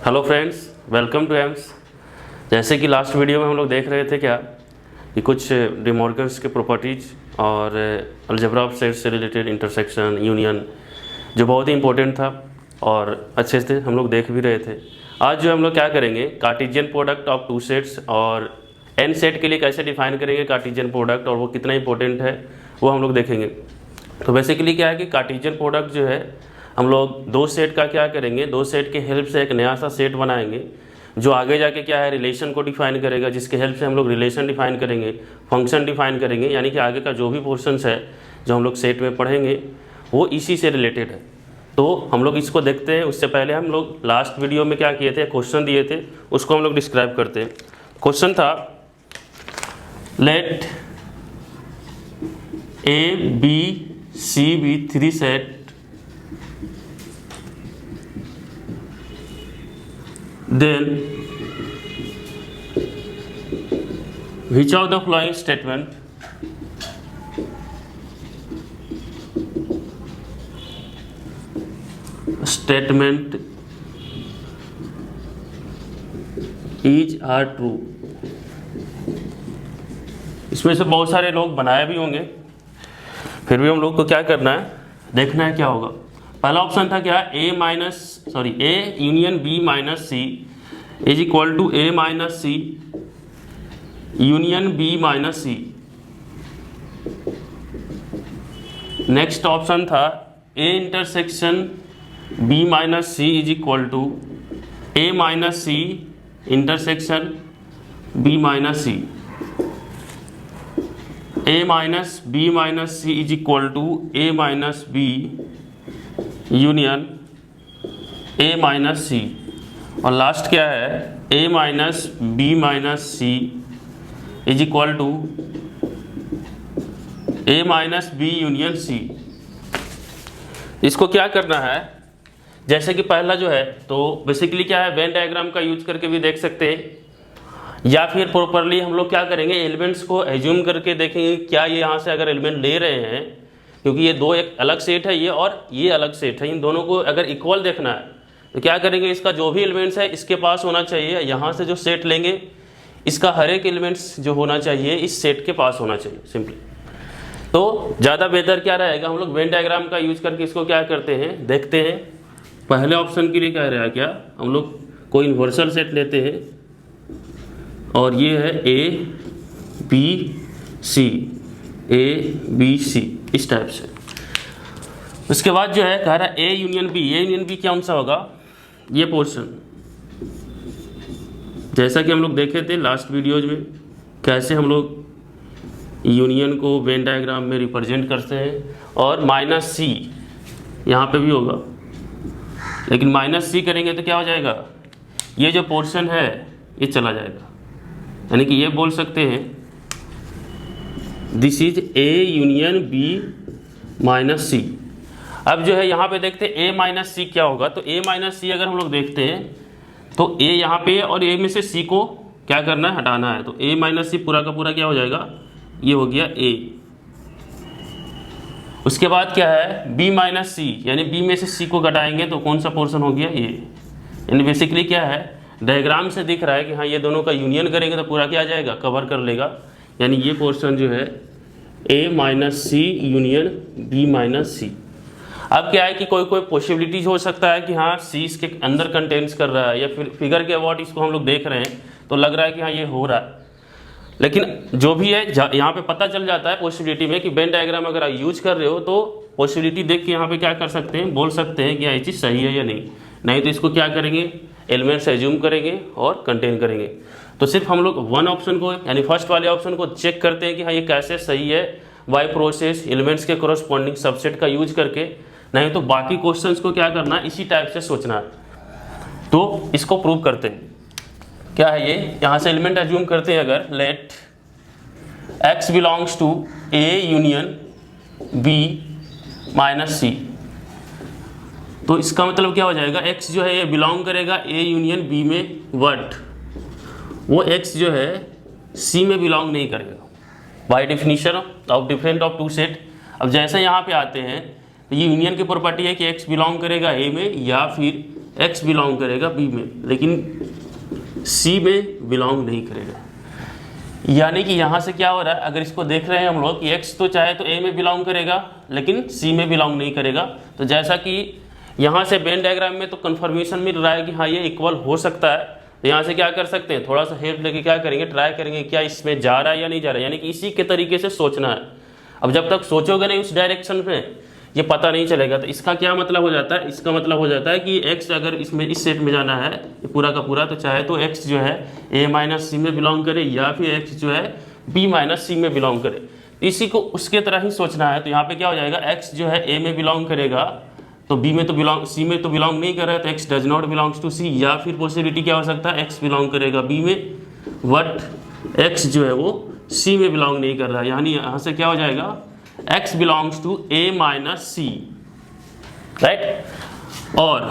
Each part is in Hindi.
Hello friends, welcome to AIIMS. जैसे कि लास्ट वीडियो में हम लोग देख रहे थे क्या कि कुछ डी मॉर्गन्स के प्रॉपर्टीज़ और अलजेब्रा ऑफ सेट्स से रिलेटेड इंटरसेक्शन, यूनियन, जो बहुत ही इंपॉर्टेंट था और अच्छे से हम लोग देख भी रहे थे। आज जो हम लोग क्या करेंगे, Cartesian product of two sets और एन सेट के लिए कैसे डिफाइन करेंगे कार्टेशियन प्रोडक्ट और वो कितना इंपॉर्टेंट है वो हम लोग देखेंगे। तो बेसिकली क्या है कि कार्टेशियन प्रोडक्ट जो है हम लोग दो सेट का क्या करेंगे, दो सेट के हेल्प से एक नया सा सेट बनाएंगे जो आगे जाके क्या है रिलेशन को डिफाइन करेगा, जिसके हेल्प से हम लोग रिलेशन डिफाइन करेंगे, फंक्शन डिफाइन करेंगे। यानी कि आगे का जो भी पोर्शंस है जो हम लोग सेट में पढ़ेंगे वो इसी से रिलेटेड है। तो हम लोग इसको देखते हैं। उससे पहले हम लोग लास्ट वीडियो में क्या किए थे, क्वेश्चन दिए थे, उसको हम लोग डिस्क्राइब करते हैं। क्वेश्चन था let A B C be three set then which of the following statement is are true। इसमें से बहुत सारे लोग बनाए भी होंगे, फिर भी हम लोग को क्या करना है, देखना है क्या होगा। पहला ऑप्शन था क्या, A union B minus C is equal to A minus C union B minus C. Next option था A intersection B minus C is equal to A minus C intersection B minus C. A minus B minus C is equal to A minus B union A minus C. और लास्ट क्या है, A minus B minus C is equal to A minus B union C. इसको क्या करना है, जैसे कि पहला जो है तो बेसिकली क्या है, वेन डायग्राम का यूज करके भी देख सकते हैं, या फिर प्रॉपरली हम लोग क्या करेंगे, एलिमेंट्स को एज्यूम करके देखेंगे क्या ये यहाँ से अगर एलिमेंट ले रहे हैं, क्योंकि ये दो एक अलग सेट है ये और ये अलग सेट है, इन दोनों को अगर इक्वल देखना है तो क्या करेंगे, इसका जो भी एलिमेंट्स है इसके पास होना चाहिए। यहाँ से जो सेट लेंगे इसका हर एक एलिमेंट्स जो होना चाहिए इस सेट के पास होना चाहिए सिंपली। तो ज़्यादा बेहतर क्या रहेगा, हम लोग वेन डायग्राम का यूज करके इसको क्या करते हैं, देखते हैं। पहले ऑप्शन के लिए क्या रहेगा, क्या हम लोग कोई यूनिवर्सल सेट लेते हैं और ये है ए बी सी, इस टाइप से। उसके बाद जो है कह रहा है ए यूनियन बी कौन सा होगा, ये पोर्शन। जैसा कि हम लोग देखे थे लास्ट वीडियोज में कैसे हम लोग यूनियन को वेन डायग्राम में रिप्रेजेंट करते हैं, और माइनस सी यहाँ पे भी होगा, लेकिन माइनस सी करेंगे तो क्या हो जाएगा, ये जो पोर्शन है ये चला जाएगा। यानी कि ये बोल सकते हैं this is A union B minus C. अब जो है यहाँ पे देखते हैं ए माइनस सी क्या होगा। तो ए माइनस सी अगर हम लोग देखते हैं तो ए यहाँ पे और ए में से सी को क्या करना है, हटाना है। तो ए माइनस सी पूरा का पूरा क्या हो जाएगा, ये हो गया ए। उसके बाद क्या है बी माइनस सी, यानी बी में से सी को घटाएंगे तो कौन सा पोर्शन हो गया, ये। यानी बेसिकली क्या है, डायग्राम से दिख रहा है कि हाँ ये दोनों का यूनियन करेंगे तो पूरा क्या आ जाएगा, कवर कर लेगा। यानी ये पोर्शन जो है A minus C union B minus C. अब क्या है कि कोई कोई पॉसिबिलिटीज हो सकता है कि हाँ सी इसके अंदर कंटेंट्स कर रहा है, या फिर फिगर के अबाउट इसको हम लोग देख रहे हैं तो लग रहा है कि हाँ ये हो रहा है। लेकिन जो भी है यहाँ पे पता चल जाता है पॉसिबिलिटी में कि वेन डायग्राम अगर आप यूज कर रहे हो तो पॉसिबिलिटी देख के यहाँ पे क्या कर सकते हैं, बोल सकते हैं कि ये चीज़ सही है या नहीं तो इसको क्या करेंगे, एलिमेंट्स एज्यूम करेंगे और कंटेन करेंगे। तो सिर्फ हम लोग वन ऑप्शन को यानी फर्स्ट वाले ऑप्शन को चेक करते हैं कि हाँ ये कैसे सही है, बाय प्रोसेस एलिमेंट्स के कोरस्पॉन्डिंग सबसेट का यूज करके। नहीं तो बाकी क्वेश्चंस को क्या करना है, इसी टाइप से सोचना है। तो इसको प्रूव करते हैं। क्या है ये, यहाँ से एलिमेंट एज्यूम करते हैं अगर let x belongs to A union B minus C, तो इसका मतलब क्या हो जाएगा, x जो है ये बिलोंग करेगा ए यूनियन बी में, बट वो x जो है c में बिलोंग नहीं करेगा by definition of different of two set. अब जैसे यहाँ पे आते हैं तो ये यूनियन की प्रॉपर्टी है कि x बिलोंग करेगा a में या फिर एक्स बिलोंग करेगा बी में, लेकिन सी में बिलोंग नहीं करेगा। यानी कि यहाँ से क्या हो रहा है, अगर इसको देख रहे हैं हम लोग कि x तो चाहे तो a में बिलोंग करेगा लेकिन c में बिलोंग नहीं करेगा। तो जैसा कि यहाँ से वेन डायग्राम में तो कन्फर्मेशन मिल रहा है कि हाँ ये इक्वल हो सकता है, तो यहाँ से क्या कर सकते हैं, थोड़ा सा हेल्प लेके क्या करेंगे, ट्राई करेंगे क्या इसमें जा रहा है या नहीं जा रहा है, यानी कि इसी के तरीके से सोचना है। अब जब तक सोचोगे नहीं उस डायरेक्शन में ये पता नहीं चलेगा। तो इसका क्या मतलब हो जाता है, इसका मतलब हो जाता है कि x अगर इसमें इस सेट में जाना है ये पूरा का पूरा, तो चाहे तो x जो है a माइनस सी में बिलोंग करे या फिर x जो है b माइनस सी में बिलोंग करे। इसी को उसके तरह ही सोचना है। तो यहाँ पे क्या हो जाएगा, x जो है a में बिलोंग करेगा तो b में तो बिलोंग, c में तो बिलोंग नहीं कर रहा है, तो x does not belongs to c। या फिर पॉसिबिलिटी क्या हो सकता है, x बिलोंग करेगा b में बट x जो है वो c में बिलोंग नहीं कर रहा है। यानी यहाँ से क्या हो जाएगा, x belongs to a minus C, right. और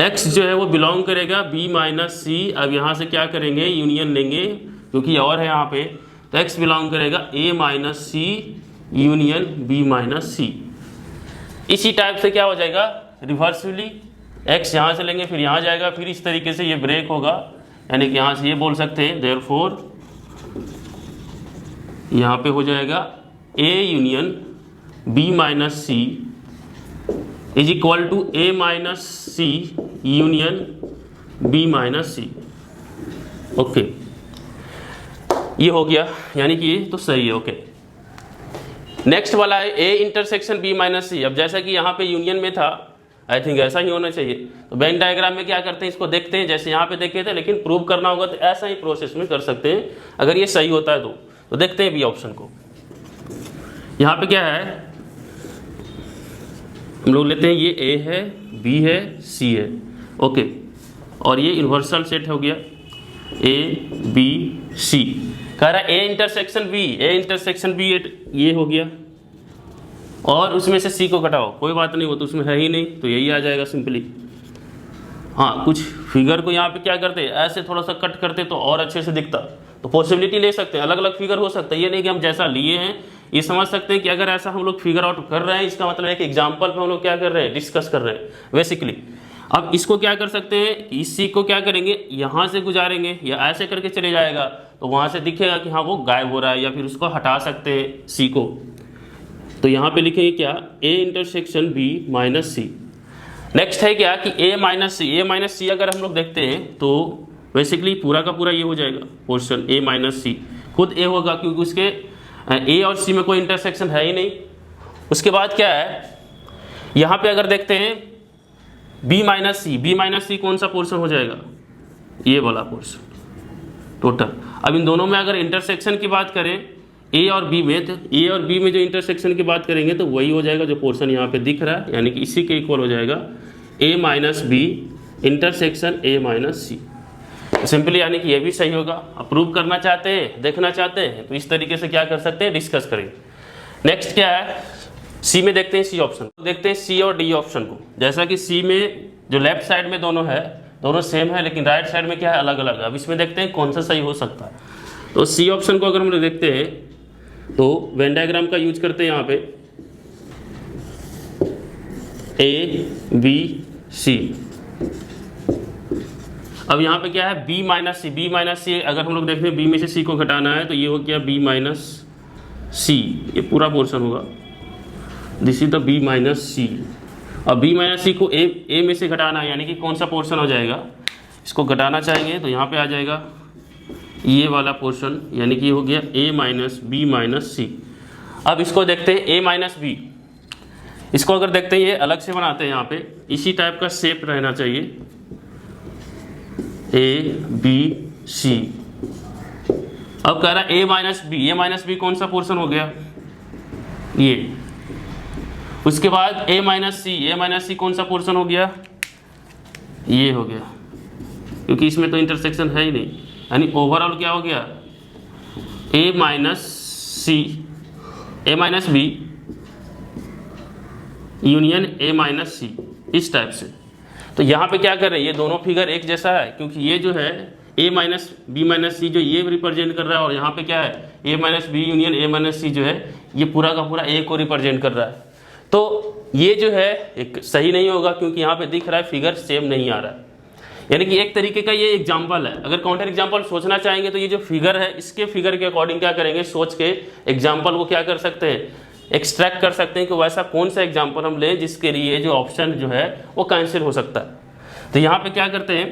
x जो है वो बिलोंग करेगा b माइनस सी। अब यहाँ से क्या करेंगे, यूनियन लेंगे क्योंकि और है यहाँ पे, तो x बिलोंग करेगा a minus C union b minus C. इसी टाइप से क्या हो जाएगा, रिवर्सली x यहाँ से लेंगे फिर यहाँ जाएगा, फिर इस तरीके से ये ब्रेक होगा। यानी कि यहाँ से ये बोल सकते हैं देयरफॉर यहाँ पे हो जाएगा a union b minus C is equal to a minus C union b minus C. Okay, ये हो गया, यानी कि ये तो सही है। ओके, नेक्स्ट वाला है a intersection b minus C. अब जैसा कि यहाँ पे यूनियन में था, आई थिंक ऐसा ही होना चाहिए। तो वेन डायग्राम में क्या करते हैं, इसको देखते हैं जैसे यहाँ पे देखे थे, लेकिन प्रूव करना होगा तो ऐसा ही प्रोसेस में कर सकते हैं अगर ये सही होता है तो देखते हैं बी ऑप्शन को। यहाँ पे क्या है, हम लोग लेते हैं ये a है, b है, c है। ओके, और ये यूनिवर्सल सेट हो गया a b c। कह रहा है a इंटरसेक्शन b, ये हो गया, और उसमें से c को घटाओ। कोई बात नहीं, वो तो उसमें है ही नहीं, तो यही आ जाएगा सिंपली। हाँ, कुछ फिगर को यहाँ पे क्या करते, ऐसे थोड़ा सा कट करते तो और अच्छे से दिखता। तो पॉसिबिलिटी ले सकते हैं, अलग अलग फिगर हो सकता है, ये नहीं कि हम जैसा लिए हैं। ये समझ सकते हैं कि अगर ऐसा हम लोग फिगर आउट कर रहे हैं, इसका मतलब है कि एग्जाम्पल पे हम लोग क्या कर रहे हैं, डिस्कस कर रहे हैं बेसिकली। अब इसको क्या कर सकते हैं, इसी को क्या करेंगे, यहाँ से गुजारेंगे या ऐसे करके चले जाएगा, तो वहाँ से दिखेगा कि हाँ वो गायब हो रहा है, या फिर उसको हटा सकते हैं सी को। तो यहाँ पे लिखेंगे क्या, a intersection b minus C. Next है क्या कि a माइनस सी अगर हम लोग देखते हैं तो बेसिकली पूरा का पूरा ये हो जाएगा पोर्शन a माइनस सी, खुद a होगा क्योंकि उसके a और c में कोई इंटरसेक्शन है ही नहीं। उसके बाद क्या है, यहाँ पे अगर देखते हैं b माइनस सी कौन सा पोर्शन हो जाएगा, ये वाला पोर्शन टोटल। अब इन दोनों में अगर इंटरसेक्शन की बात करें a और b में, तो a और b में जो इंटरसेक्शन की बात करेंगे तो वही हो जाएगा जो पोर्शन यहाँ पे दिख रहा है, यानी कि इसी के इक्वल हो जाएगा a minus B intersection a minus C. Simply यानी कि ये भी सही होगा। अप्रूव करना चाहते हैं, देखना चाहते हैं, तो इस तरीके से क्या कर सकते हैं, डिस्कस करेंगे। नेक्स्ट क्या है, सी में देखते हैं सी ऑप्शन, देखते हैं सी और डी ऑप्शन को। जैसा कि सी में जो लेफ्ट साइड में दोनों है, दोनों सेम है, लेकिन राइट साइड में क्या है, अलग अलग है। अब इसमें देखते हैं कौन सा सही हो सकता है। तो सी ऑप्शन को अगर हम लोग देखते हैं तो वेन डायग्राम का यूज करते हैं यहाँ पे ए बी सी। अब यहाँ पे क्या है, b माइनस सी अगर हम लोग देखते हैं b में से c को घटाना है तो ये हो गया b माइनस सी, ये पूरा पोर्शन होगा, this is the b minus C. अब b माइनस सी को a में से घटाना है, यानी कि कौन सा पोर्शन हो जाएगा, इसको घटाना चाहेंगे तो यहाँ पे आ जाएगा ये वाला पोर्शन, यानी कि हो गया a minus B minus C. अब इसको देखते हैं a माइनस बी, इसको अगर देखते हैं ये अलग से बनाते हैं, यहाँ पे इसी टाइप का शेप रहना चाहिए a b c। अब कह रहा है a माइनस बी कौन सा पोर्शन हो गया, ये। उसके बाद a माइनस सी कौन सा पोर्शन हो गया, ये हो गया, क्योंकि इसमें तो इंटरसेक्शन है ही नहीं। यानी ओवरऑल क्या हो गया, a minus B union a minus C, इस टाइप से। तो यहाँ पे क्या कर रहे हैं, ये दोनों फिगर एक जैसा है, क्योंकि ये जो है a minus B minus C जो ये रिप्रेजेंट कर रहा है, और यहाँ पे क्या है a minus B union a minus C जो है ये पूरा का पूरा a को रिप्रेजेंट कर रहा है। तो ये जो है एक सही नहीं होगा, क्योंकि यहाँ पे दिख रहा है फिगर सेम नहीं आ रहा है। यानी कि एक तरीके का ये एग्जाम्पल है। अगर काउंटर एग्जाम्पल सोचना चाहेंगे तो ये जो फिगर है इसके फिगर के अकॉर्डिंग क्या करेंगे, सोच के एग्जाम्पल को क्या कर सकते हैं, एक्सट्रैक्ट कर सकते हैं कि वैसा कौन सा एग्जाम्पल हम लें जिसके लिए जो ऑप्शन जो है वो कैंसिल हो सकता है। तो यहाँ पे क्या करते हैं,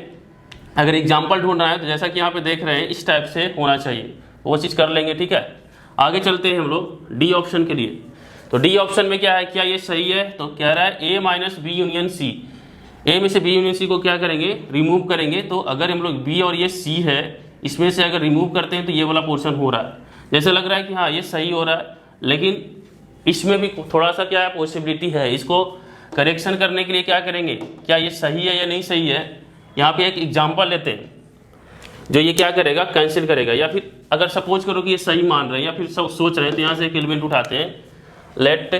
अगर एग्जाम्पल ढूंढना है तो जैसा कि यहाँ पे देख रहे हैं इस टाइप से होना चाहिए, वो चीज़ कर लेंगे। ठीक है, आगे चलते हैं हम लोग डी ऑप्शन के लिए। तो डी ऑप्शन में क्या है, क्या ये सही है, तो कह रहा है ए माइनस बी यूनियन सी। ए में से बी यूनियन सी को क्या करेंगे, रिमूव करेंगे। तो अगर हम लोग बी और ये सी है, इसमें से अगर रिमूव करते हैं तो ये वाला पोर्शन हो रहा है। जैसे लग रहा है कि हाँ ये सही हो रहा है, लेकिन इसमें भी थोड़ा सा क्या है, पॉसिबिलिटी है। इसको करेक्शन करने के लिए क्या करेंगे, क्या ये सही है या नहीं सही है, यहाँ पे एक एग्जाम्पल लेते हैं जो ये क्या करेगा, कैंसिल करेगा। या फिर अगर सपोज करो कि ये सही मान रहे हैं या फिर सब सोच रहे हैं, तो यहाँ से एक एलिमेंट उठाते हैं। लेट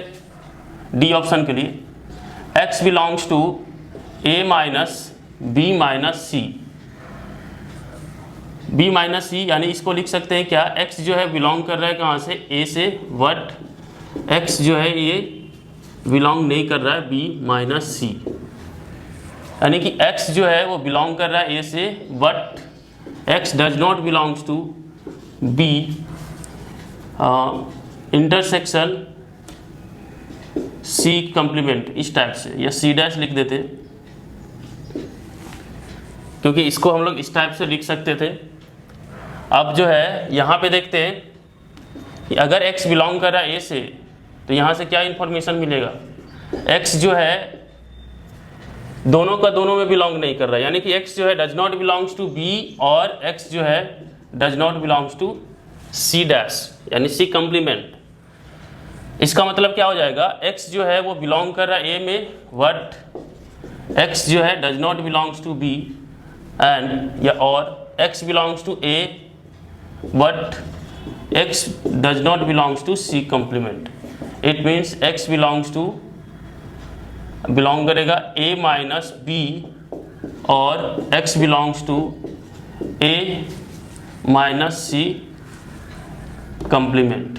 डी ऑप्शन के लिए x belongs to a minus B minus C. B minus C यानी इसको लिख सकते हैं क्या, x जो है बिलोंग कर रहा है कहाँ से, a से, बट x जो है ये बिलोंग नहीं कर रहा है b माइनस सी। यानी कि x जो है वो बिलोंग कर रहा है a से, but x does not belongs to b intersection c complement, इस टाइप से, या c डैश लिख देते, क्योंकि इसको हम लोग इस टाइप से लिख सकते थे। अब जो है यहाँ पे देखते हैं कि अगर x बिलोंग कर रहा है a से, तो यहाँ से क्या इंफॉर्मेशन मिलेगा, x जो है दोनों का दोनों में बिलोंग नहीं कर रहा है। यानी कि x जो है does not belongs to b और x जो है does not belongs to c dash, यानी c कंप्लीमेंट। इसका मतलब क्या हो जाएगा, x जो है वो बिलोंग कर रहा है a में, बट x जो है does not belongs to b and, या और x belongs to a but x does not belongs to c complement. It means x belong करेगा a माइनस b और x belongs to a minus c complement.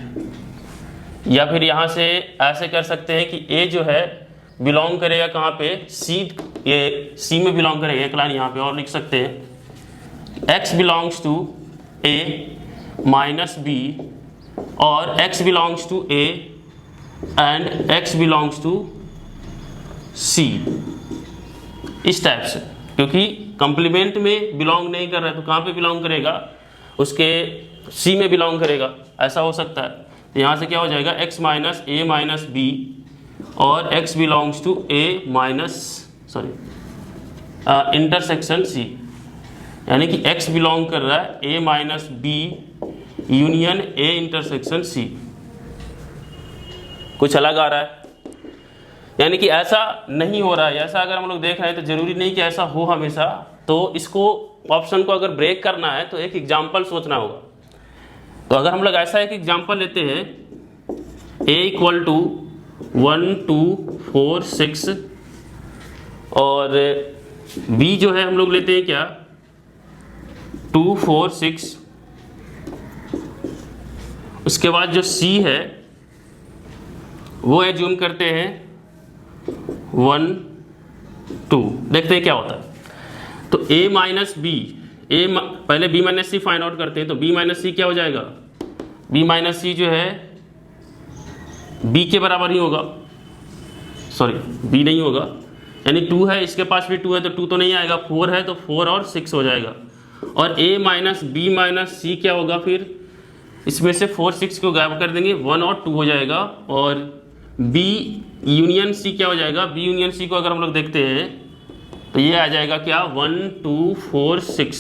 या फिर यहाँ से ऐसे कर सकते हैं कि a जो है बिलोंग करेगा कहाँ पे, c, ये c में बिलोंग करेगा। एक लाइन यहाँ पे और लिख सकते हैं, x belongs to a minus b और x belongs to a and x belongs to c, इस टाइप से। क्योंकि कंप्लीमेंट में बिलोंग नहीं कर रहा है तो कहाँ पे बिलोंग करेगा, उसके c में बिलोंग करेगा, ऐसा हो सकता है। तो यहाँ से क्या हो जाएगा, x minus a minus b और x belongs to a minus intersection c। यानी कि x बिलोंग कर रहा है a minus b union a intersection c। कुछ अलग आ रहा है, यानी कि ऐसा नहीं हो रहा है। ऐसा अगर हम लोग देख रहे हैं तो जरूरी नहीं कि ऐसा हो हमेशा। तो इसको ऑप्शन को अगर ब्रेक करना है तो एक एग्जाम्पल सोचना होगा। तो अगर हम लोग ऐसा एक एग्जाम्पल लेते हैं, a इक्वल टू 1 2 4 6 और b जो है हम लोग लेते हैं क्या, 2 4 6, उसके बाद जो c है वो एज्यूम करते हैं 1 2। देखते हैं क्या होता है। तो a माइनस बी, पहले b माइनस सी फाइंड आउट करते हैं। तो b माइनस सी क्या हो जाएगा, b माइनस सी जो है b के बराबर ही होगा, सॉरी b नहीं होगा, यानी 2 है, इसके पास भी 2 है तो 2 तो नहीं आएगा, 4 है तो 4 और 6 हो जाएगा। और a माइनस बी माइनस सी क्या होगा, फिर इसमें से 4 6 को गायब कर देंगे, 1 और 2 हो जाएगा। और b यूनियन c क्या हो जाएगा, b यूनियन c को अगर हम लोग देखते हैं तो ये आ जाएगा क्या, 1 2 4 6।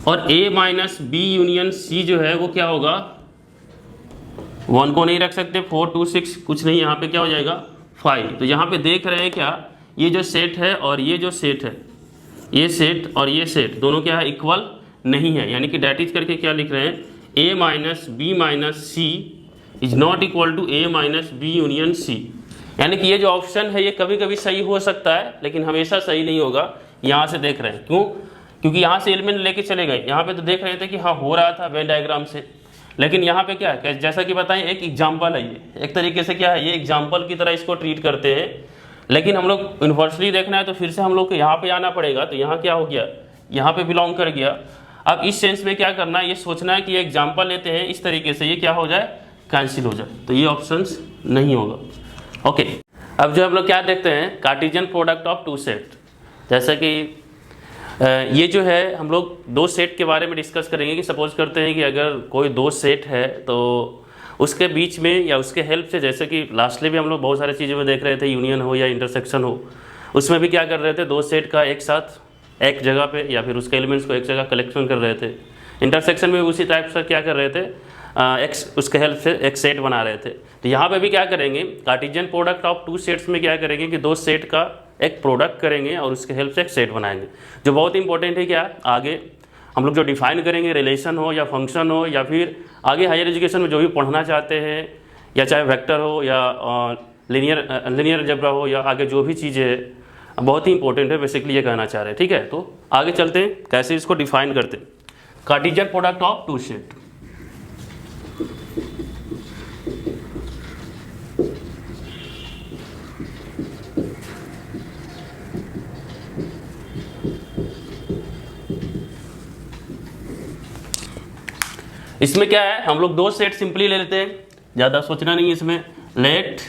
और a minus B union c जो है वो क्या होगा, 1 को नहीं रख सकते, 4 2 6 कुछ नहीं, यहाँ पे क्या हो जाएगा 5। तो यहाँ पे देख रहे हैं क्या, ये जो सेट है और ये जो सेट है, ये सेट और ये सेट दोनों क्या है, इक्वल नहीं है। यानी कि डैट इज करके क्या लिख रहे हैं, a minus B minus C is not equal to a minus B union c। यानी कि ये जो ऑप्शन है ये कभी कभी सही हो सकता है लेकिन हमेशा सही नहीं होगा। यहाँ से देख रहे हैं क्यों, क्योंकि यहाँ से एलिमेंट लेके चले गए, यहाँ पे तो देख रहे थे कि हाँ हो रहा था वेन डायग्राम से, लेकिन यहाँ पे क्या है, जैसा कि बताएं एक एग्जाम्पल है, ये एक तरीके से क्या है, ये एग्जाम्पल की तरह इसको ट्रीट करते हैं। लेकिन हम लोग यूनिवर्सली देखना है तो फिर से हम लोग को यहाँ पे आना पड़ेगा। तो यहाँ क्या हो गया, यहाँ पे बिलोंग कर गया। अब इस सेंस में क्या करना है, ये सोचना है कि ये एग्जाम्पल लेते हैं इस तरीके से, ये क्या हो जाए, कैंसिल हो जाए। तो ये ऑप्शंस नहीं होगा। ओके, अब जो हम लोग क्या देखते हैं, Cartesian product of two set. जैसा कि ये जो है हम लोग दो सेट के बारे में डिस्कस करेंगे कि सपोज करते हैं कि अगर कोई दो सेट है तो उसके बीच में या उसके हेल्प से, जैसे कि लास्टली भी हम लोग बहुत सारी चीज़ों में देख रहे थे, यूनियन हो या इंटरसेक्शन हो, उसमें भी क्या कर रहे थे, दो सेट का एक साथ एक जगह पे या फिर उसके एलिमेंट्स को एक जगह कलेक्शन कर रहे थे। इंटरसेक्शन में उसी टाइप से क्या कर रहे थे, उसके हेल्प से एक सेट बना रहे थे। तो यहाँ पे भी क्या करेंगे, Cartesian product of two sets में क्या करेंगे कि दो सेट का एक प्रोडक्ट करेंगे और उसके हेल्प से एक सेट बनाएंगे। जो बहुत इंपॉर्टेंट है, क्या आगे हम लोग जो डिफाइन करेंगे, रिलेशन हो या फंक्शन हो या फिर आगे हायर एजुकेशन में जो भी पढ़ना चाहते हैं, या चाहे वेक्टर हो या लीनियर अलजेब्रा हो या आगे जो भी चीज़ें है, बहुत ही इंपॉर्टेंट है, बेसिकली ये कहना चाह रहे हैं। ठीक है, तो आगे चलते हैं कैसे इसको डिफाइन करते हैं, Cartesian product of two set. इसमें क्या है, हम लोग दो सेट सिंपली ले लेते हैं, ज़्यादा सोचना नहीं है इसमें। Let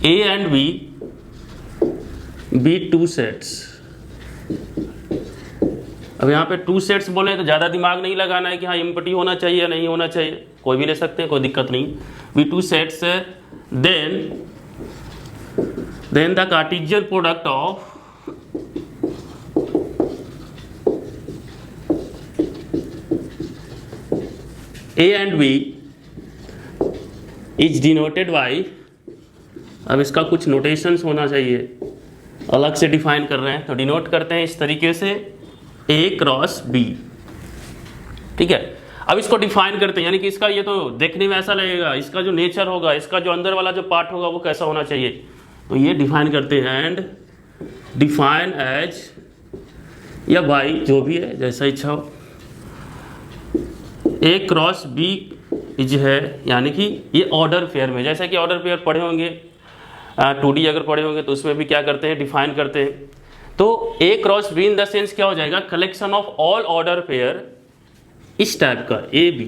A and B two sets. अब यहाँ पे टू सेट्स बोले तो ज़्यादा दिमाग नहीं लगाना है कि हाँ एम्प्टी होना चाहिए या नहीं होना चाहिए, कोई भी ले सकते हैं, कोई दिक्कत नहीं। Be two sets, then the Cartesian product of A and B is denoted by, अब इसका कुछ नोटेशंस होना चाहिए, अलग से डिफाइन कर रहे हैं तो डिनोट करते हैं इस तरीके से A क्रॉस B। ठीक है, अब इसको डिफाइन करते हैं, यानी कि इसका ये तो देखने में ऐसा लगेगा, इसका जो नेचर होगा, इसका जो अंदर वाला जो पार्ट होगा वो कैसा होना चाहिए, तो ये डिफाइन करते हैं। एंड डिफाइन एज या बाई, जो भी है जैसा इच्छा हो, ए क्रॉस बी इज है, यानी कि ये ऑर्डर पेयर में, जैसा कि ऑर्डर पेयर पढ़े होंगे 2D अगर पढ़े होंगे तो उसमें भी क्या करते हैं, डिफाइन करते हैं। तो A cross B in the sense क्या हो जाएगा, collection of all order pair इस टाइप का ए बी।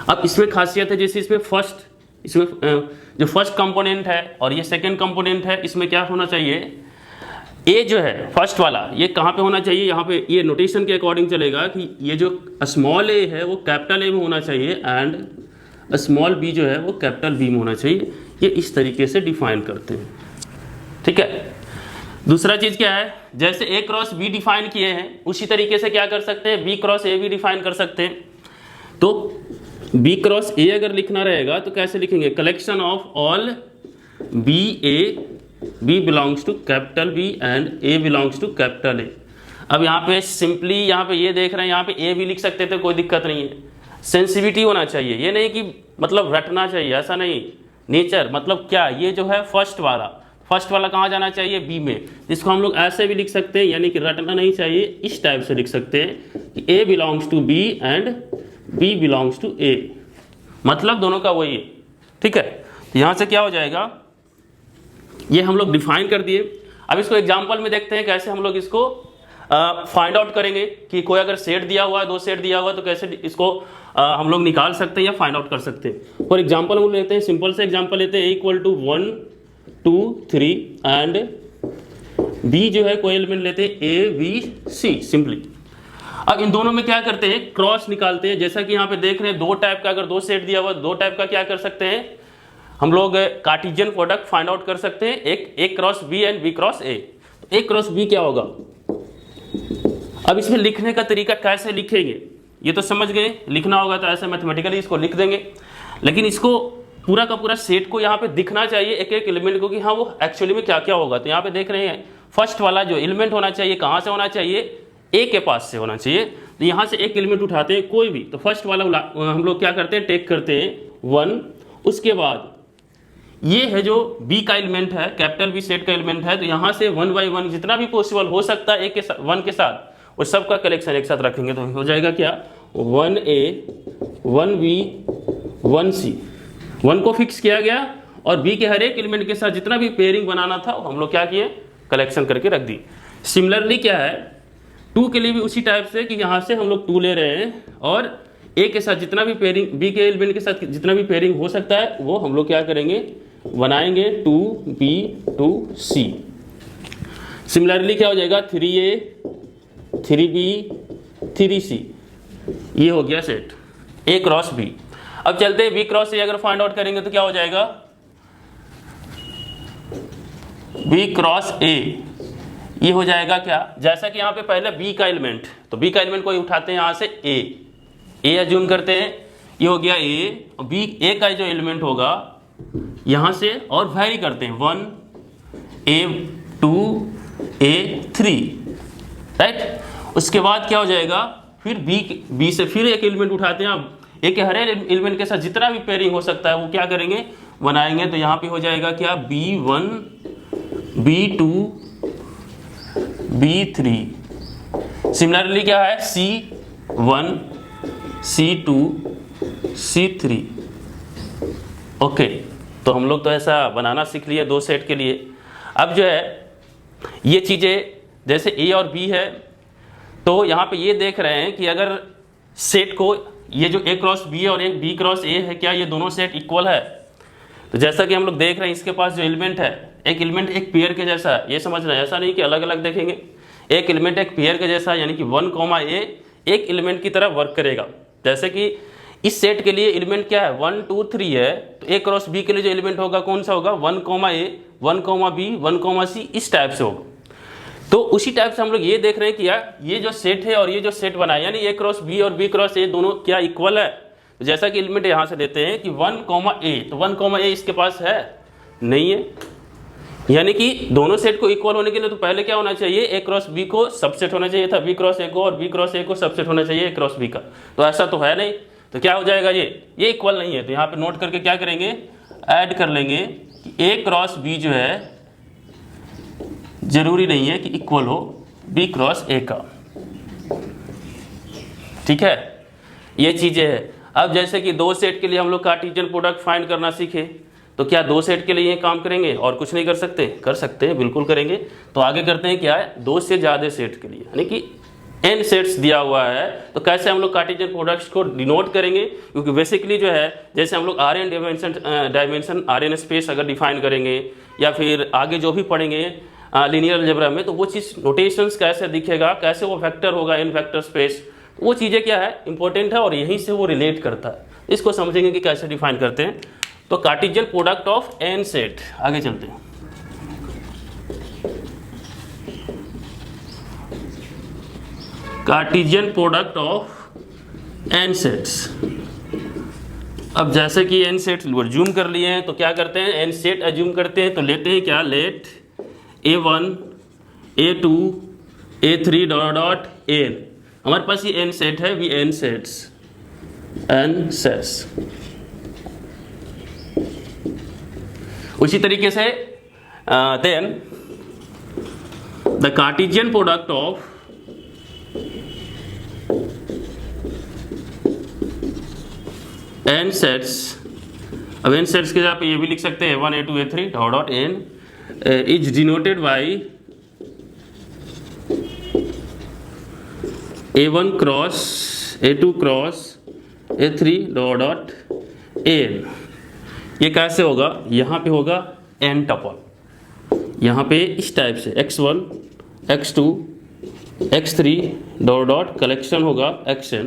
अब इसमें खासियत है, जैसे इसमें जो फर्स्ट कंपोनेंट है और ये सेकंड कंपोनेंट है, इसमें क्या होना चाहिए, ए जो है फर्स्ट वाला ये कहाँ पे होना चाहिए, यहाँ पे ये नोटेशन के अकॉर्डिंग चलेगा कि ये जो स्मॉल ए है वो कैपिटल ए में होना चाहिए एंड स्मॉल बी जो है वो कैपिटल बी में होना चाहिए। ये इस तरीके से डिफाइन करते हैं। ठीक है, दूसरा चीज़ क्या है, जैसे ए क्रॉस बी डिफाइन किए हैं उसी तरीके से क्या कर सकते हैं, बी क्रॉस ए भी डिफाइन कर सकते हैं। तो बी क्रॉस ए अगर लिखना रहेगा तो कैसे लिखेंगे, collection of all B A, B belongs to capital B and A belongs to capital A। अब यहाँ पे सिंपली यहाँ पे ये देख रहे हैं, यहाँ पे A भी लिख सकते थे, कोई दिक्कत नहीं है। सेंसिटिविटी होना चाहिए, ये नहीं कि मतलब रटना चाहिए, ऐसा नहीं। नेचर मतलब क्या, ये जो है फर्स्ट वाला कहाँ जाना चाहिए, B में। इसको हम लोग ऐसे भी लिख सकते हैं, यानी कि रटना नहीं चाहिए, इस टाइप से लिख सकते हैं कि A belongs to B and B belongs to A, मतलब दोनों का वही है। ठीक है, तो यहाँ से क्या हो जाएगा, ये हम लोग डिफाइन कर दिए। अब इसको एग्जांपल में देखते हैं कैसे हम लोग इसको फाइंड आउट करेंगे कि कोई अगर सेट दिया हुआ है, दो सेट दिया हुआ है, तो कैसे इसको हम लोग निकाल सकते हैं या फाइंड आउट कर सकते हैं। फॉर एग्जांपल हम लेते हैं, सिंपल से एग्जांपल लेते हैं, इक्वल टू 1 2 3 एंड बी जो है कोई एलिमेंट लेते हैं ए बी सी सिंपली। अब इन दोनों में क्या करते हैं, क्रॉस निकालते हैं। जैसा कि यहाँ पे देख रहे हैं दो टाइप का, अगर दो सेट दिया हुआ, दो टाइप का क्या कर सकते हैं हम लोग, कार्टेशियन प्रोडक्ट फाइंड आउट कर सकते हैं, एक A cross B and B cross A. तो ए क्रॉस बी क्या होगा, अब इसमें लिखने का तरीका कैसे लिखेंगे ये तो समझ गए, लिखना होगा तो ऐसे मैथमेटिकली इसको लिख देंगे, लेकिन इसको पूरा का पूरा सेट को यहाँ पे दिखना चाहिए एक एक एलिमेंट को कि हाँ वो एक्चुअली में क्या क्या होगा। तो यहाँ पे देख रहे हैं फर्स्ट वाला जो एलिमेंट होना चाहिए कहाँ से होना चाहिए, ए के पास से होना चाहिए। तो यहाँ से एक एलिमेंट उठाते हैं कोई भी, तो फर्स्ट वाला हम लोग क्या करते हैं, टेक करते हैं 1। उसके बाद ये है जो बी का एलिमेंट है, कैपिटल बी सेट का एलिमेंट है, तो यहाँ से 1 by 1 जितना भी पॉसिबल हो सकता है एक के साथ 1 के साथ, वो सब का कलेक्शन एक साथ रखेंगे तो हो जाएगा क्या 1A 1B 1C, 1 को फिक्स किया गया और B के हर एक एलिमेंट के साथ जितना भी पेयरिंग बनाना था हम लोग क्या किए, कलेक्शन करके रख दी। सिमिलरली क्या है 2 के लिए भी उसी टाइप से कि यहाँ से हम लोग 2 ले रहे हैं और A के साथ जितना भी पेयरिंग, B के एलिमेंट के साथ जितना भी पेयरिंग हो सकता है वो हम लोग क्या करेंगे, बनाएंगे 2B 2C। सिमिलरली क्या हो जाएगा 3A 3B 3C, ये हो गया सेट A क्रॉस B। अब चलते हैं B क्रॉस A अगर फाइंड आउट करेंगे तो क्या हो जाएगा, B क्रॉस A ये हो जाएगा क्या, जैसा कि यहाँ पे पहले B का एलिमेंट, तो B का एलिमेंट कोई उठाते हैं यहाँ से A अज्यूम करते हैं, ये हो गया A और B A का जो एलिमेंट होगा यहाँ से और वैरी करते हैं 1 A 2 A 3, राइट। उसके बाद क्या हो जाएगा फिर B से फिर एक एलिमेंट उठाते हैं, अब A के हर एलिमेंट के साथ जितना भी पेयरिंग हो सकता है वो क्या करेंगे, बनाएंगे। तो यहाँ पे हो जाएगा क्या B1 B2 B3। सिमिलरली क्या है C1 C2 C3। ओके, तो हम लोग तो ऐसा बनाना सीख लिए 2 सेट के लिए। अब जो है ये चीज़ें जैसे A और B है तो यहाँ पे ये देख रहे हैं कि अगर सेट को ये जो A क्रॉस B और एक B क्रॉस A है, क्या ये दोनों सेट इक्वल है। तो जैसा कि हम लोग देख रहे हैं इसके पास जो एलिमेंट है, एक एलिमेंट एक पेयर के जैसा है, ये समझ रहे हैं, ऐसा नहीं कि अलग अलग देखेंगे। एक एलिमेंट एक पेयर के जैसा यानी कि 1, A एक एलिमेंट की तरह वर्क करेगा। जैसे कि इस सेट के लिए एलिमेंट क्या है 1 2 3 है, तो A क्रॉस B के लिए जो एलिमेंट होगा कौन सा होगा 1, A 1, B 1, C, इस टाइप से होगा। तो उसी टाइप से हम लोग ये देख रहे हैं कि यार ये जो सेट है और ये जो सेट बनाया यानी A क्रॉस B और B क्रॉस A दोनों क्या इक्वल है। तो जैसा कि एलिमेंट यहाँ से देते हैं कि 1, A, तो 1, A इसके पास है नहीं है, यानी कि दोनों सेट को इक्वल होने के लिए तो पहले क्या होना चाहिए, A क्रॉस B को सबसेट होना चाहिए था B क्रॉस A को, और B क्रॉस A को सबसेट होना चाहिए A क्रॉस B का। तो ऐसा तो है नहीं, तो क्या हो जाएगा ये इक्वल नहीं है। तो यहाँ पे नोट करके क्या करेंगे, ऐड कर लेंगे कि A क्रॉस B जो है जरूरी नहीं है कि इक्वल हो B क्रॉस A का, ठीक है। ये चीज़ें है। अब जैसे कि 2 सेट के लिए हम लोग कार्टेशियन प्रोडक्ट फाइंड करना सीखे, तो क्या 2 सेट के लिए ये काम करेंगे और कुछ नहीं कर सकते, कर सकते हैं, बिल्कुल करेंगे। तो आगे करते हैं क्या है 2 से ज़्यादा सेट के लिए, यानी कि n सेट्स दिया हुआ है, तो कैसे हम लोग कार्टेशियन प्रोडक्ट्स को डिनोट करेंगे। क्योंकि बेसिकली जो है जैसे हम लोग Rn डायमेंशन Rn स्पेस अगर डिफाइन करेंगे या फिर आगे जो भी पढ़ेंगे लीनियर अलजेब्रा में, तो वो चीज़ नोटेशंस कैसे दिखेगा, कैसे वो वेक्टर होगा इन वेक्टर स्पेस, वो चीज़ें क्या है इंपॉर्टेंट है और यहीं से वो रिलेट करता है। इसको समझेंगे कि कैसे डिफाइन करते हैं। तो Cartesian product of n set, आगे चलते हैं। Cartesian product of n sets. अब जैसे कि n सेट अज्यूम कर लिए हैं तो क्या करते हैं, n सेट अज्यूम करते हैं तो लेते हैं क्या, late A1 A2 A3 dot n। हमारे पास ये n सेट है, भी n सेट्स उसी तरीके से then the Cartesian product of n sets. अब n सेट्स के जगह पे ये भी लिख सकते हैं A1 A2 A3 dot n is denoted by A1 cross A2 cross A3 dot n। ये कैसे होगा, यहाँ पे होगा n टपल, यहाँ पे इस टाइप से x1 x2 x3 dot collection होगा xn।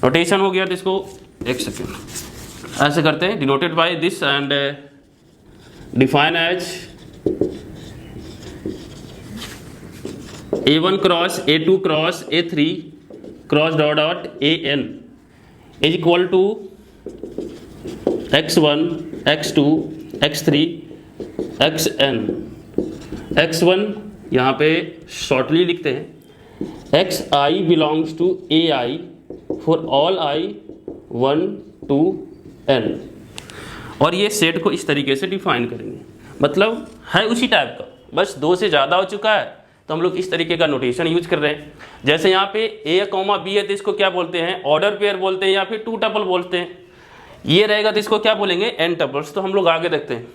नोटेशन हो गया, तो इसको एक सेकेंड ऐसे करते हैं, denoted by this and define as A1 cross A2 cross A3 cross dot an is equal to x1 x2 x3 xn। x1 यहाँ पे शॉर्टली लिखते हैं xi belongs to ai for all i 1 to n, और ये सेट को इस तरीके से डिफाइन करेंगे। मतलब है उसी टाइप का, बस 2 से ज़्यादा हो चुका है तो हम लोग इस तरीके का नोटेशन यूज कर रहे हैं। जैसे यहाँ पे ए कॉमा बी है तो इसको क्या बोलते हैं, ऑर्डर पेयर बोलते हैं या फिर टू टपल बोलते हैं। ये रहेगा तो इसको क्या बोलेंगे, एन टपल्स। तो हम लोग आगे देखते हैं,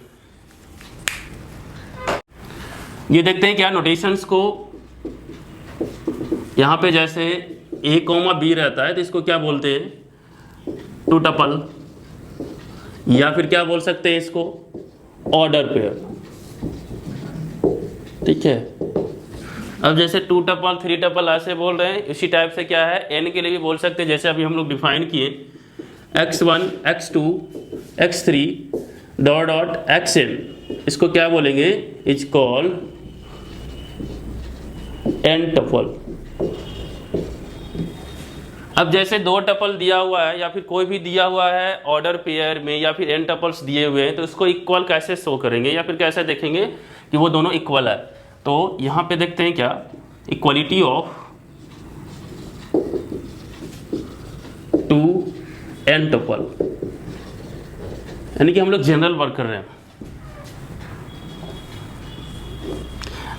ये देखते हैं क्या नोटेशंस को। यहाँ पे जैसे ए कॉमा बी रहता है तो इसको क्या बोलते हैं, टू टपल, या फिर क्या बोल सकते हैं इसको, ऑर्डर पेयर। ठीक है, अब जैसे टू टपल, थ्री टपल ऐसे बोल रहे हैं, इसी टाइप से क्या है एन के लिए भी बोल सकते हैं। जैसे अभी हम लोग डिफाइन किए x1 x2 x3 dot dot xn, इसको क्या बोलेंगे, इज कॉल्ड एन टपल। अब जैसे दो टपल दिया हुआ है या फिर कोई भी दिया हुआ है ऑर्डर पेयर में या फिर एन टपल्स दिए हुए हैं, तो इसको इक्वल कैसे शो करेंगे या फिर कैसे देखेंगे कि वो दोनों इक्वल है। तो यहाँ पे देखते हैं क्या, equality of two n tuple, यानी कि हम लोग जनरल वर्क कर रहे हैं।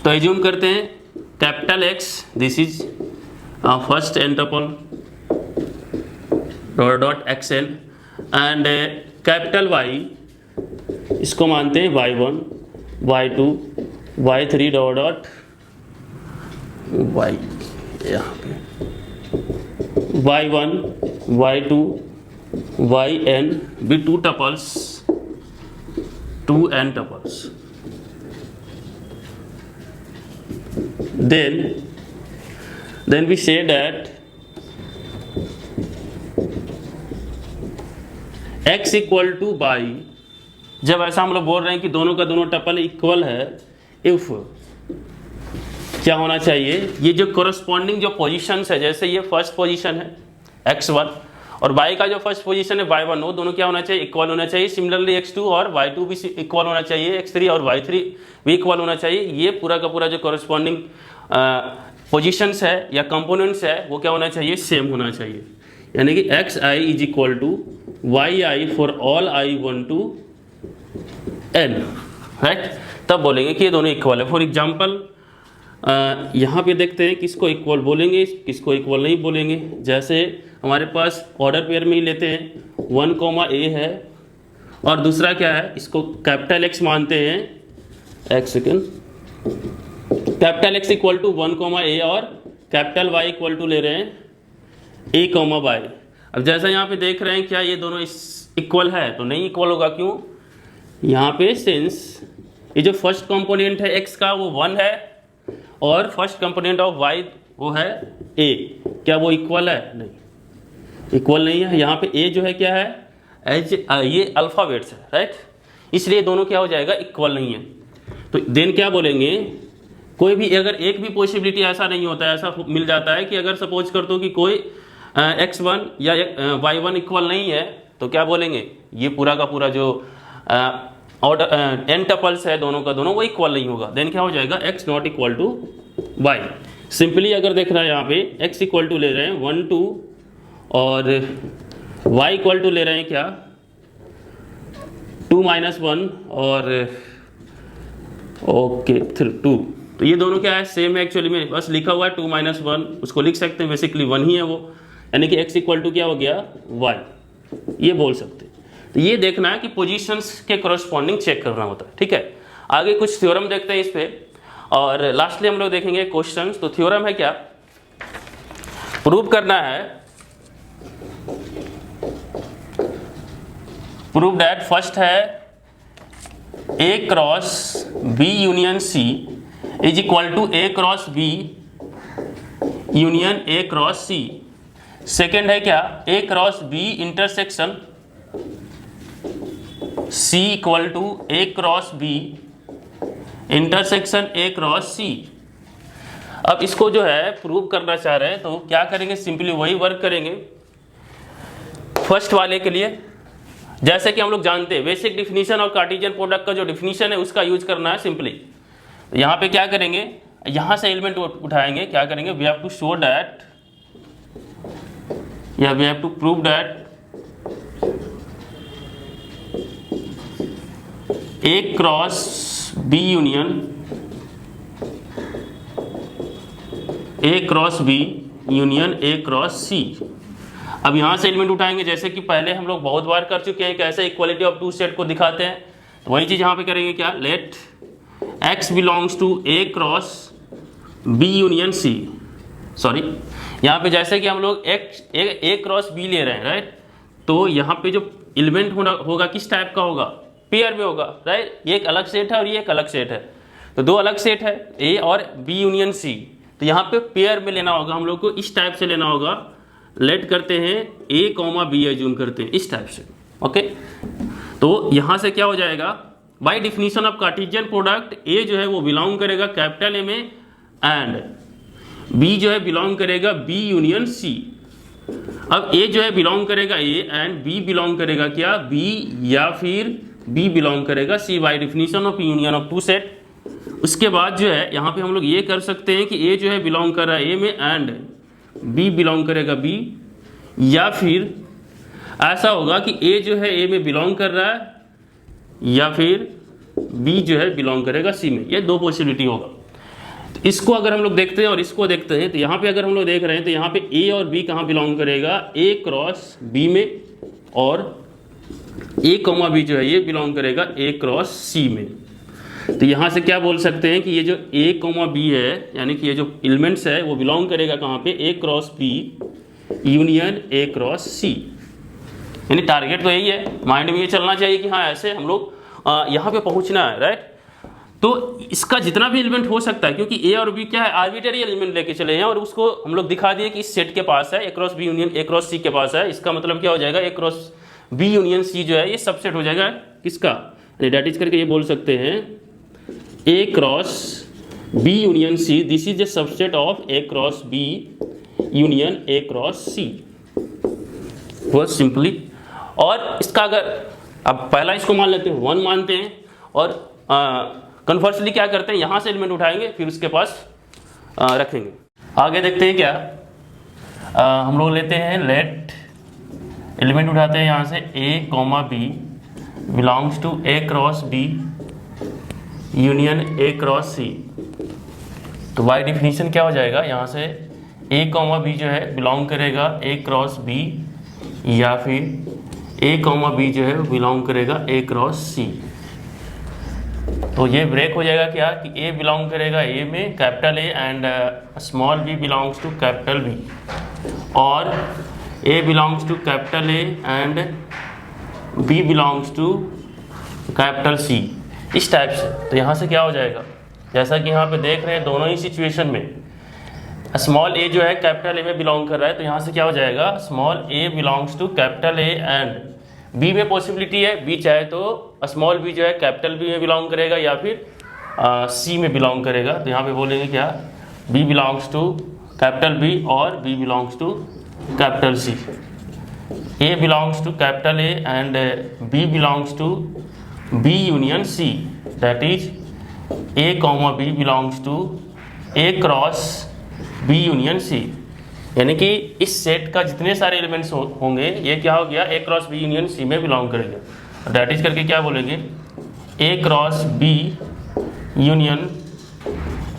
तो एज्यूम करते हैं capital X, this is first n tuple dot X n, and capital Y, इसको मानते हैं y1 y2 y3 dot dot y, यहाँ पे y1 y2 yn भी two tuples, two n tuples. then we say that x equal to y, जब ऐसा हम लोग बोल रहे हैं कि दोनों का दोनों टपल इक्वल है, इफ क्या होना चाहिए, ये जो कोरस्पॉन्डिंग जो पोजीशंस है, जैसे ये फर्स्ट पोजीशन है x1 और y का जो फर्स्ट पोजीशन है y1, वो दोनों क्या होना चाहिए, इक्वल होना चाहिए। सिमिलरली x2 और y2 भी इक्वल होना चाहिए, x3 और y3 भी इक्वल होना चाहिए। ये पूरा का पूरा जो कोरस्पॉन्डिंग पोजीशंस है या कंपोनेंट्स है वो क्या होना चाहिए, सेम होना चाहिए। यानी कि X I is equal to Y I for all I 1 to n, right. तब बोलेंगे कि ये दोनों इक्वल है। फॉर एग्जाम्पल यहाँ पे देखते हैं किसको इक्वल बोलेंगे, किसको इक्वल नहीं बोलेंगे। जैसे हमारे पास ऑर्डर पेयर में ही लेते हैं, 1 कॉमा ए है और दूसरा क्या है, इसको कैपिटल एक्स मानते हैं, एक second, capital X equal to 1 comma A और कैपिटल वाई इक्वल टू ले रहे हैं ए कॉमा वाई। अब जैसा यहाँ पे देख रहे हैं क्या ये दोनों इक्वल है, तो नहीं इक्वल होगा। क्यों, यहाँ पे सिंस ये जो फर्स्ट कंपोनेंट है x का वो 1 है और फर्स्ट कंपोनेंट ऑफ y वो है a, क्या वो इक्वल है, नहीं इक्वल नहीं है। यहाँ पे a जो है क्या है, एज ये अल्फ़ाबेट्स है, राइट, इसलिए दोनों क्या हो जाएगा, इक्वल नहीं है। तो देन क्या बोलेंगे, कोई भी अगर एक भी पॉसिबिलिटी ऐसा नहीं होता है, ऐसा मिल जाता है कि अगर सपोज कर दो कि कोई x1 या y1 इक्वल नहीं है, तो क्या बोलेंगे, ये पूरा का पूरा जो ऑर्डर एन टपल्स है दोनों का दोनों वो इक्वल नहीं होगा। देन क्या हो जाएगा, x not equal to y। Simply अगर देख रहा है यहाँ पे x इक्वल टू ले रहे हैं 1 2 और y इक्वल टू ले रहे हैं क्या 2 -1 और ओके 2, तो ये दोनों क्या है, सेम है एक्चुअली में, बस लिखा हुआ है 2 -1, उसको लिख सकते हैं, बेसिकली 1 ही है वो, यानी कि x इक्वल टू क्या हो गया y, ये बोल सकते हैं। तो ये देखना है कि पोजीशंस के करस्पॉन्डिंग चेक करना होता है, ठीक है। आगे कुछ थ्योरम देखते हैं इस पे और लास्टली हम लोग देखेंगे क्वेश्चंस। तो थ्योरम है क्या, प्रूव करना है, प्रूव दैट फर्स्ट है A cross B union C is equal to A cross B union A cross C। Second है क्या, A cross B intersection C equal to A cross B intersection A cross C। अब इसको जो है प्रूव करना चाह रहे हैं तो क्या करेंगे, सिंपली वही वर्क करेंगे फर्स्ट वाले के लिए, जैसे कि हम लोग जानते हैं बेसिक डिफिनीशन और कार्टेशियन प्रोडक्ट का जो डिफिनीशन है उसका यूज करना है सिंपली। यहाँ पे क्या करेंगे, यहाँ से एलिमेंट उठाएंगे, क्या करेंगे, we have to show that या we have to prove that A cross B union A cross B union A cross C. अब यहाँ से एलिमेंट उठाएंगे, जैसे कि पहले हम लोग बहुत बार कर चुके हैं, कैसे इक्वालिटी ऑफ टू सेट को दिखाते हैं, तो वही चीज़ यहाँ पे करेंगे। क्या, let X belongs to A cross B union C. Sorry, यहाँ पे जैसे कि हम लोग ए क्रॉस बी ले रहे हैं, राइट, तो यहाँ पे जो एलिमेंट होगा किस टाइप का होगा, पेयर में होगा, राइट। ये एक अलग सेट है और ये एक अलग सेट है, तो दो अलग सेट है, ए और बी यूनियन सी। तो यहाँ पे पेयर में लेना होगा हम लोग को, इस टाइप से लेना होगा। लेट करते हैं ए कॉमा बी एज्यूम करते हैं इस टाइप से, ओके। तो यहाँ से क्या हो जाएगा, by definition of Cartesian product, A जो है वो बिलोंग करेगा कैपिटल ए में, एंड बी जो है बिलोंग करेगा बी यूनियन सी। अब ए जो है बिलोंग करेगा ए एंड बी बिलोंग करेगा क्या, बी, या फिर बी बिलोंग करेगा C, by definition of union of two set. उसके बाद जो है यहाँ पे हम लोग ये कर सकते हैं कि ए जो है बिलोंग कर रहा है ए में एंड बी बिलोंग करेगा बी, या फिर ऐसा होगा कि ए जो है ए में बिलोंग कर रहा है या फिर बी जो है बिलोंग करेगा सी में। ये दो पॉसिबिलिटी होगा। तो इसको अगर हम लोग देखते हैं और इसको देखते हैं, तो यहाँ पे अगर हम लोग देख रहे हैं तो यहाँ पे ए और बी कहाँ बिलोंग करेगा, ए क्रॉस बी में, और ए कॉमा बी जो है ये बिलोंग करेगा ए क्रॉस सी में। तो यहाँ से क्या बोल सकते हैं कि ये जो ए कॉमा बी है, यानी कि ये जो एलिमेंट्स है वो बिलोंग करेगा कहाँ पे, A cross B union A cross C. यानी टारगेट तो यही है, माइंड में ये चलना चाहिए कि हाँ ऐसे हम लोग यहाँ पे पहुँचना है, राइट। तो इसका जितना भी एलिमेंट हो सकता है, क्योंकि ए और बी क्या है, आर्बिट्ररी एलिमेंट लेके चले हैं और उसको हम लोग दिखा दिए कि इस सेट के पास है, A cross B union A cross C के पास है। इसका मतलब क्या हो जाएगा, A cross B union C जो है ये सबसेट हो जाएगा किसका, डेट इज करके ये बोल सकते हैं A cross B union C, this is a subset of A cross B union A cross C, बहुत सिंपली। और इसका अगर अब पहला इसको मान लेते हैं 1 मानते हैं, और कन्वर्सली क्या करते हैं, यहाँ से एलिमेंट उठाएंगे फिर उसके पास रखेंगे। आगे देखते हैं क्या, हम लोग लेते हैं लेट एलिमेंट उठाते हैं यहाँ से A comma B belongs to A cross B union A cross C. तो बाय डिफिनीशन क्या हो जाएगा, यहाँ से ए कॉमा बी जो है बिलोंग करेगा ए क्रॉस बी, या फिर ए कॉमा बी जो है बिलोंग करेगा ए क्रॉस सी। तो ये ब्रेक हो जाएगा क्या कि ए बिलोंग करेगा ए में capital A and small B belongs to capital B, और A belongs to capital A and B belongs to capital C, इस टाइप से। तो यहाँ से क्या हो जाएगा, जैसा कि यहाँ पे देख रहे हैं दोनों ही सिचुएशन में स्मॉल ए जो है कैपिटल ए में बिलोंग कर रहा है, तो यहाँ से क्या हो जाएगा, small A belongs to capital A and B में पॉसिबिलिटी है, बी चाहे तो स्मॉल बी जो है कैपिटल बी में बिलोंग करेगा या फिर सी में बिलोंग करेगा। तो यहाँ पे बोलेंगे क्या, B belongs to capital B और B belongs to capital C. A belongs to capital A and B belongs to B union C, that is A comma B belongs to A cross B union C. यानी कि इस सेट का जितने सारे एलिमेंट्स होंगे ये क्या हो गया, A cross B union C में बिलोंग करेंगे। दैट इज करके क्या बोलेंगे, A cross B union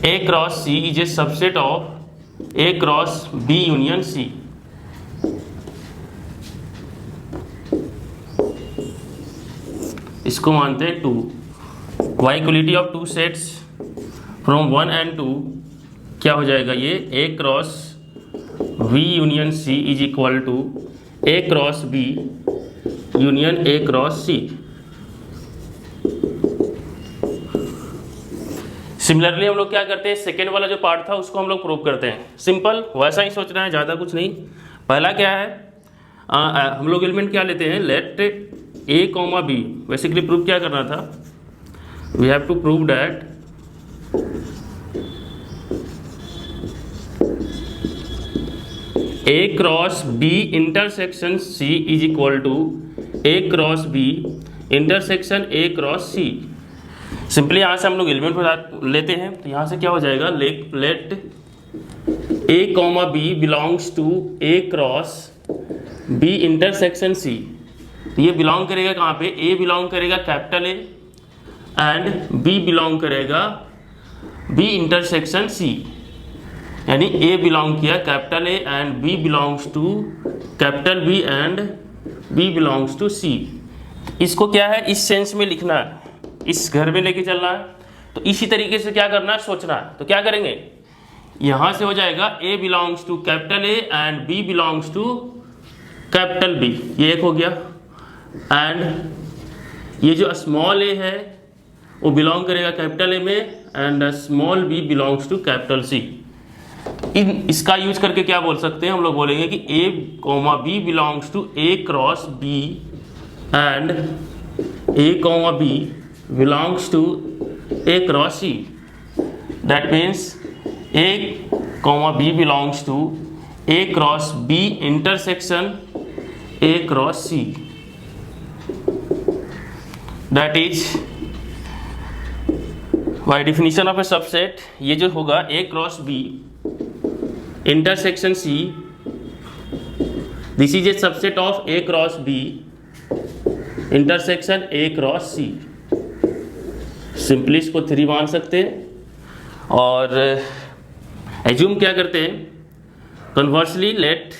A cross C is a subset of A cross B union C. इसको मानते हैं 2। By equality of two sets from 1 and 2 क्या हो जाएगा, ये A cross B union C is equal to A cross B union A cross C. Similarly हम लोग क्या करते हैं, सेकेंड वाला जो पार्ट था उसको हम लोग प्रूव करते हैं। सिंपल वैसा ही सोचना है, ज़्यादा कुछ नहीं। पहला क्या है, हम लोग एलिमेंट क्या लेते हैं, let A comma B. Basically prove क्या करना था, we have to prove that A cross B intersection C is equal to A cross B intersection A cross C. Simply यहाँ से हम लोग एलिमेंट लेते हैं, तो यहाँ से क्या हो जाएगा, let A comma B belongs to A cross B intersection C. ये बिलोंग करेगा कहाँ पे, ए बिलोंग करेगा capital A and B belong करेगा बी इंटरसेक्शन सी। यानी ए बिलोंग किया capital A and B belongs to capital B and B belongs to C. इसको क्या है, इस सेंस में लिखना है, इस घर में लेके चलना है। तो इसी तरीके से क्या करना है, सोचना है। तो क्या करेंगे, यहां से हो जाएगा A belongs to capital A and B belongs to capital B, ये एक हो गया। एंड ये जो स्मॉल ए है वो बिलोंग करेगा कैपिटल ए में and small B belongs to capital C. इसका यूज करके क्या बोल सकते हैं, हम लोग बोलेंगे कि A comma B belongs to A cross B and A comma B belongs to A cross C. That means A comma B belongs to A cross B intersection A cross C. That is by definition of a subset, ये जो होगा A cross B intersection C, this is a subset of A cross B intersection A cross C. Simply इसको 3 मान सकते हैं और एज्यूम क्या करते हैं, कन्वर्सली लेट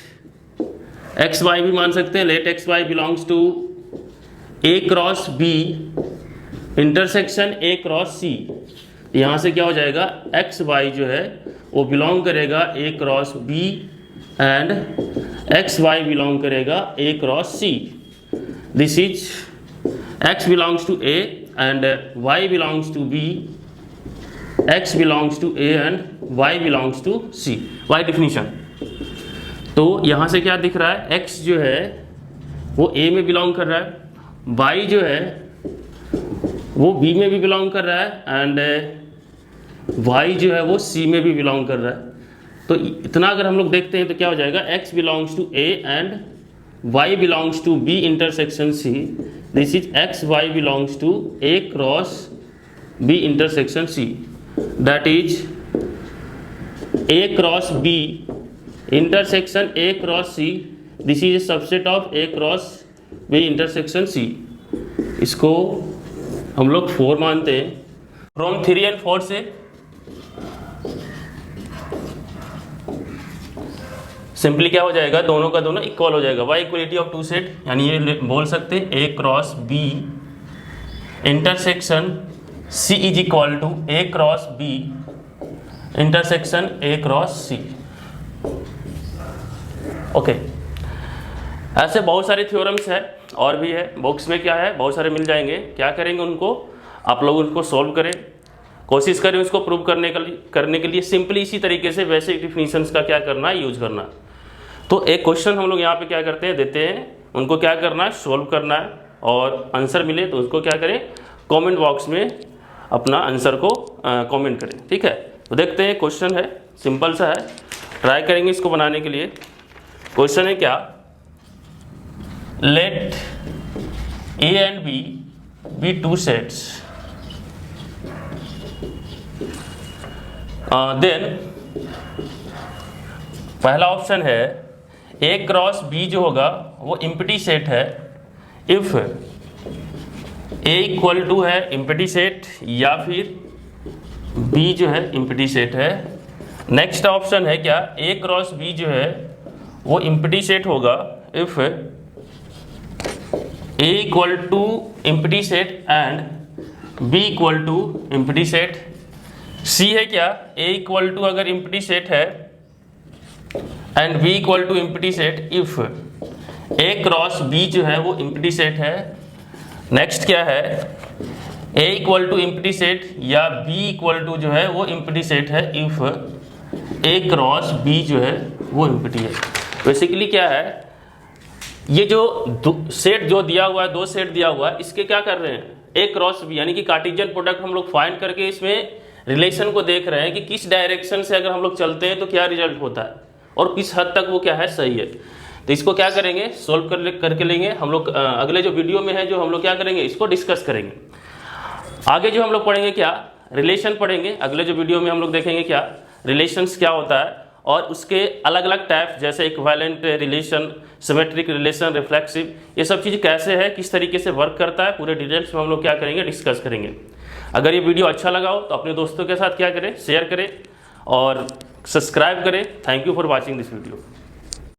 एक्स वाई भी मान सकते हैं। Let X Y belongs to A cross B intersection A cross C. यहाँ से क्या हो जाएगा, एक्स वाई जो है वो बिलोंग करेगा A cross B and X Y belong करेगा A cross C. This is X belongs to A and Y belongs to B, X belongs to A and Y belongs to C, by definition. तो यहाँ से क्या दिख रहा है, एक्स जो है वो ए में बिलोंग कर रहा है, वाई जो है वो बी में भी बिलोंग कर रहा है एंड वाई जो है वो सी में भी बिलोंग कर रहा है। तो इतना अगर हम लोग देखते हैं तो क्या हो जाएगा, X belongs to A and Y belongs to B intersection C. This is X Y belongs to A cross B intersection C. That is A cross B intersection A cross C, this is a subset of A cross B intersection C. इसको हम लोग 4 मानते हैं। फ्रॉम 3 एंड 4 से सिंपली क्या हो जाएगा, दोनों का दोनों इक्वल हो जाएगा, बाय इक्वलिटी ऑफ 2 सेट। यानी ये बोल सकते हैं A cross B intersection C is equal to A cross B intersection A cross C. Okay, ऐसे बहुत सारे थ्योरम्स है और भी है, बुक्स में क्या है बहुत सारे मिल जाएंगे। क्या करेंगे, उनको आप लोग उनको सॉल्व करें, कोशिश करें उसको प्रूव करने के लिए सिंपली इसी तरीके से बेसिक डिफिनीशंस का क्या करना है, यूज करना। तो एक क्वेश्चन हम लोग यहाँ पे क्या करते हैं, देते हैं, उनको क्या करना है, सोल्व करना है और आंसर मिले तो उसको क्या करें, कमेंट बॉक्स में अपना आंसर को कमेंट करें। ठीक है, तो देखते हैं, क्वेश्चन है सिंपल सा है, ट्राई करेंगे इसको बनाने के लिए। क्वेश्चन है क्या, let A and B be 2 sets, then पहला ऑप्शन है ए क्रॉस बी जो होगा वो इम्पटी सेट है इफ ए इक्वल टू है इम्पटी सेट या फिर बी जो है इम्पटी सेट है। नेक्स्ट ऑप्शन है क्या, ए क्रॉस बी जो है वो इम्पटी सेट होगा if A equal to empty set and B equal to empty set. C है क्या, ए इक्वल टू अगर इम्पटी सेट है and B equal to empty set if A cross B जो है वो इम्पटी सेट है। नेक्स्ट क्या है, A equal to empty set या बी इक्वल टू जो है वो इम्पटी सेट है इफ ए क्रॉस बी जो है वो इम्पटी है। बेसिकली क्या है, ये जो सेट जो दिया हुआ है, 2 सेट दिया हुआ है, इसके क्या कर रहे हैं, ए क्रॉस बी यानी कि कार्टेशियन प्रोडक्ट हम लोग फाइंड करके इसमें रिलेशन को देख रहे हैं कि किस डायरेक्शन से अगर हम लोग चलते हैं तो क्या रिजल्ट होता है और किस हद तक वो क्या है, सही है। तो इसको क्या करेंगे, सोल्व करके लेंगे हम लोग। अगले जो वीडियो में है जो हम लोग क्या करेंगे, इसको डिस्कस करेंगे। आगे जो हम लोग पढ़ेंगे क्या, रिलेशन पढ़ेंगे। अगले जो वीडियो में हम लोग देखेंगे क्या रिलेशंस क्या होता है और उसके अलग अलग टाइप, जैसे equivalent relation, symmetric relation, reflexive, ये सब चीज़ कैसे है, किस तरीके से वर्क करता है, पूरे डिटेल्स में हम लोग क्या करेंगे, डिस्कस करेंगे। अगर ये वीडियो अच्छा लगा हो तो अपने दोस्तों के साथ क्या करें, शेयर करें और सब्सक्राइब करें। Thank you for watching this video.